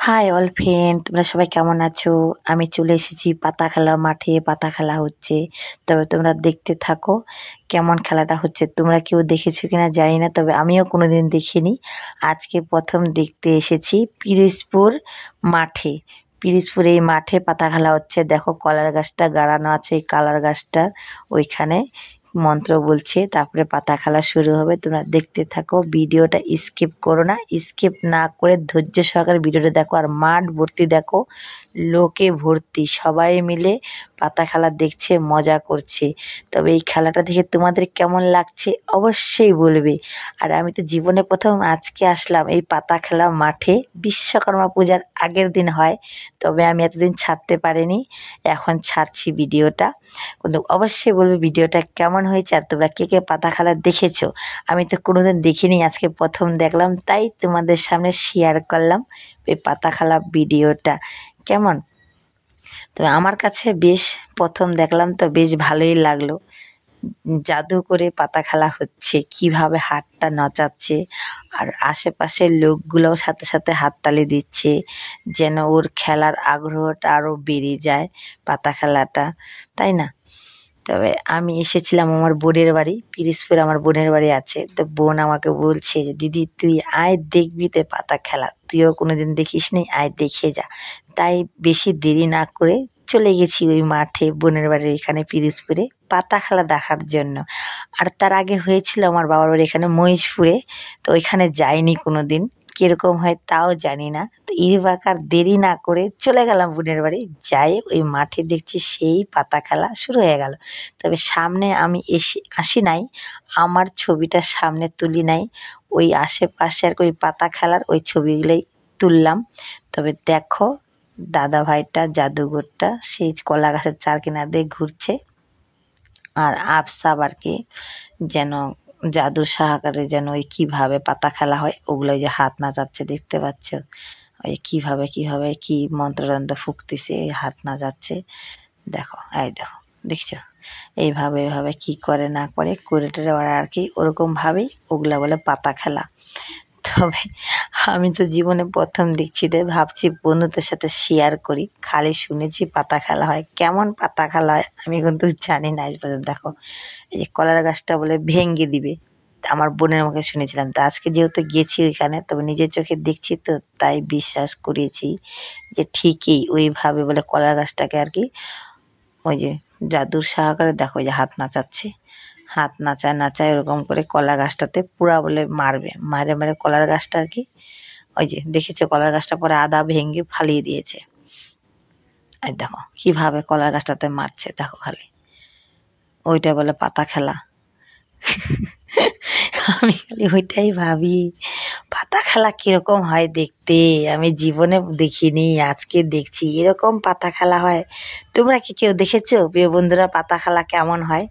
High all friend, তোমরা সবাই কেমন আছো? আমি চলে এসেছি পাতা খেলার মাঠে। পাতা খেলা হচ্ছে, তবে তোমরা দেখতে থাকো কেমন খেলাটা হচ্ছে। তোমরা কেউ দেখেছো কিনা জানি না, তবে আমিও কোনোদিন দেখিনি। আজকে প্রথম দেখতে এসেছি পিরোজপুর মাঠে। পিরোজপুর এই মাঠে পাতা খেলা হচ্ছে। দেখো কলার গাছটা গাড়ানো আছে, এই কলার গাছটার ওইখানে মন্ত্র বলছে, তারপরে পাতা খেলা শুরু হবে। তোমরা দেখতে থাকো, ভিডিওটা স্কিপ করো না। স্কিপ না করে ধৈর্য সহকারে ভিডিওটা দেখো। আর মাঠ ভর্তি দেখো, লোকে ভর্তি, সবাই মিলে পাতা খেলা দেখছে, মজা করছে। তবে এই খেলাটা দেখে তোমাদের কেমন লাগছে অবশ্যই বলবে। আর আমি তো জীবনে প্রথম আজকে আসলাম এই পাতা খেলা মাঠে। বিশ্বকর্মা পূজার আগের দিন হয়, তবে আমি এতদিন ছাড়তে পারিনি, এখন ছাড়ছি ভিডিওটা। কিন্তু অবশ্যই বলবে ভিডিওটা কেমন হয়েছে, আর তোমরা কে কে পাতা খেলা দেখেছো। আমি তো কোনোদিন দেখিনি, আজকে প্রথম দেখলাম, তাই তোমাদের সামনে শেয়ার করলাম এই পাতা খেলা ভিডিওটা। কেমন, তবে আমার কাছে বেশ প্রথম দেখলাম তো বেশ ভালোই লাগলো। জাদু করে পাতা খেলা হচ্ছে, কিভাবে হাতটা নচাচ্ছে, আর আশেপাশের লোকগুলোও সাথে সাথে হাততালি দিচ্ছে, যেন ওর খেলার আগ্রহটা আরও বেড়ে যায় পাতা খেলাটা, তাই না? তবে আমি এসেছিলাম আমার বোনের বাড়ি, পিরোজপুরে আমার বোনের বাড়ি আছে। তো বোন আমাকে বলছে যে দিদি তুই আয় দেখবি তো পাতা খেলা, তুইও কোনোদিন দেখিস নি, আয় দেখে যা। তাই বেশি দেরি না করে চলে গেছি ওই মাঠে, বোনের বাড়ির এখানে পিরোজপুরে পাতা খেলা দেখার জন্য। আর তার আগে হয়েছিল আমার বাবার বাড়ি এখানে মহিষপুরে, তো ওইখানে যাইনি কোনো দিন, কীরকম হয় তাও জানি না। তো এবার দেরি না করে চলে গেলাম বোনের বাড়ি। যাই ওই মাঠে দেখছি সেই পাতা খেলা শুরু হয়ে গেল। তবে সামনে আমি আসি নাই, আমার ছবিটা সামনে তুলি নাই, ওই আশেপাশে আর কি ওই পাতা খেলার ওই ছবিগুলোই তুললাম। তবে দেখো দাদা ভাইটা জাদুঘরটা সেই কলা গাছের চার কিনার দিয়ে ঘুরছে, আর আফসাব আর কি যেন জাদুর সাহাকারে যেন ওই কীভাবে পাতা খেলা হয় ওগুলো যে হাত নাচাচ্ছে দেখতে পাচ্ছ, ওই কীভাবে কীভাবে কী মন্ত্রতন্ত্র ফুঁকতেছে, ওই হাত নাচাচ্ছে। দেখো, এই দেখো, দেখছো এইভাবে এইভাবে কী করে না করে করে টেরে ওরা আর কি ওরকমভাবেই ওগুলা বলে পাতা খেলা। তবে আমি তো জীবনে প্রথম দেখছি, তাই ভাবছি বন্ধুদের সাথে শেয়ার করি। খালি শুনেছি পাতা খেলা হয়, কেমন পাতা খেলা হয় আমি কিন্তু জানি না আজ পর্যন্ত। দেখো এই যে কলার গাছটা বলে ভেঙে দিবে, আমার বোনের মুখে শুনেছিলাম। তো আজকে যেহেতু গেছি ওইখানে, তবে নিজের চোখে দেখছি তো তাই বিশ্বাস করেছি যে ঠিকই ওইভাবে বলে কলার গাছটাকে আর কি ওই যে জাদুর সাহায্যে দেখো যে হাত নাচাচ্ছে, হাত নাচায় নাচায় এরকম করে কলা গাছটাতে পুরা বলে মারবে, মারে মারে কলার গাছটা আর কি ওই যে দেখেছো কলার গাছটা পরে আদা ভেঙে ফালিয়ে দিয়েছে। আর দেখো কিভাবে কলার গাছটাতে মারছে, দেখো খালি ওইটা বলে পাতা খেলা। আমি খালি ওইটাই ভাবি, পাতা খেলা কীরকম হয় দেখতে, আমি জীবনে দেখিনি, আজকে দেখছি এরকম পাতা খেলা হয়। তোমরা কি কেউ দেখেছো প্রিয় বন্ধুরা পাতা খেলা কেমন হয়?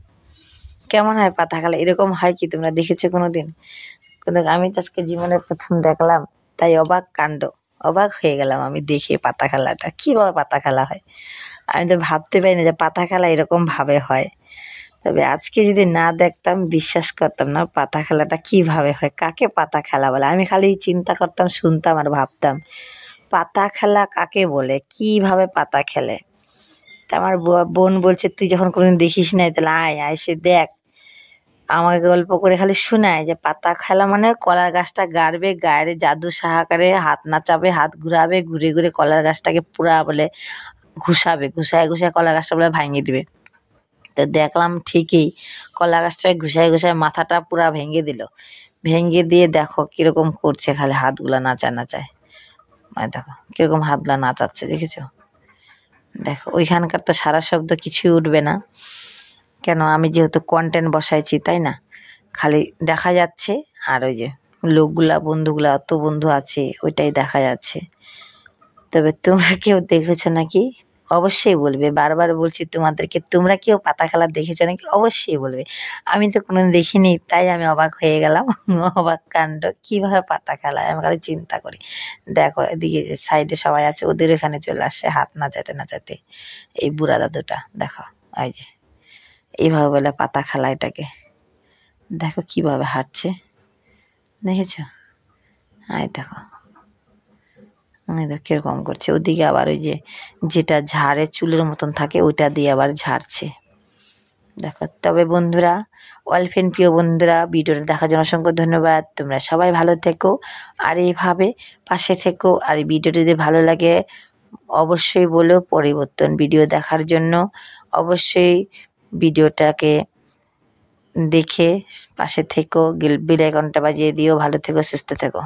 কেমন হয় পাতা খেলা, এরকম হয় কি তোমরা দেখেছো কোনো দিন? কিন্তু আমি তো আজকে জীবনে প্রথম দেখলাম, তাই অবাক কাণ্ড, অবাক হয়ে গেলাম আমি দেখে পাতা খেলাটা কীভাবে পাতা খেলা হয়। আমি তো ভাবতে পারি না যে পাতা খেলা এরকমভাবে হয়। তবে আজকে যদি না দেখতাম বিশ্বাস করতাম না পাতা খেলাটা কীভাবে হয়, কাকে পাতা খেলা বলে। আমি খালি চিন্তা করতাম, শুনতাম আর ভাবতাম পাতা খেলা কাকে বলে, কীভাবে পাতা খেলে। তা আমার বোন বলছে তুই যখন কোনোদিন দেখিস নাই তাহলে আয় আয় সে দেখ। আমাকে গল্প করে খালি শোনায় যে পাতা খেলা মানে কলার গাছটা গাড়বে, গাড়ে জাদু সাহাকারে হাত নাচাবে, হাত ঘুরাবে, ঘুরে ঘুরে কলার গাছটাকে পুরা বলে ঘুষাবে, ঘুষায় ঘুষায় কলা গাছটা বলে ভাঙিয়ে দিবে। তো দেখলাম ঠিকই কলা গাছটায় ঘুষায় ঘুষায় মাথাটা পুরা ভেঙে দিল, ভেঙে দিয়ে দেখো কীরকম করছে, খালি হাতগুলা নাচা নাচায়, মানে দেখো কীরকম হাতগুলা নাচাচ্ছে, দেখেছো? দেখো ওইখানকার তো সারা শব্দ কিছুই উঠবে না, কেন আমি যেহেতু কন্টেন্ট বসাইছি, তাই না? খালি দেখা যাচ্ছে, আর ওই যে লোকগুলা বন্ধুগুলা অত বন্ধু আছে ওইটাই দেখা যাচ্ছে। তবে তোমরা কেউ দেখেছো নাকি অবশ্যই বলবে, বারবার বলছি তোমাদেরকে, তোমরা কেউ পাতা খেলা দেখেছো নাকি অবশ্যই বলবে। আমি তো কোনোদিন দেখিনি, তাই আমি অবাক হয়ে গেলাম। অবাক কাণ্ড, কীভাবে পাতা খেলা হয় আমি খালি চিন্তা করি। দেখো এদিকে সাইডে সবাই আছে, ওদের এখানে চলে আসছে হাত নাচাতে নাচাতে। এই বুড়া দাদুটা দেখো, ওই যে এইভাবে বলে পাতা খেলা এটাকে। দেখো কিভাবে হাঁটছে, দেখেছো? আয় দেখো, এই দেখো কিরকম করছে। ওদিকে আবার ওই যে যেটা ঝাড়ে চুলের মতন থাকে ওইটা দিয়ে আবার ঝাড়ছে। দেখো তবে বন্ধুরা, ওয়েলফেন প্রিয় বন্ধুরা, ভিডিওটা দেখার জন্য অসংখ্য ধন্যবাদ। তোমরা সবাই ভালো থেকো আর এইভাবে পাশে থেকো। আর এই ভিডিওটি যদি ভালো লাগে অবশ্যই বলো পরিবর্তন ভিডিও দেখার জন্য। অবশ্যই ভিডিওটাকে দেখে পাশে থেকো, বেল আইকনটা বাজিয়ে দিও। ভালো থেকো, সুস্থ থেকো।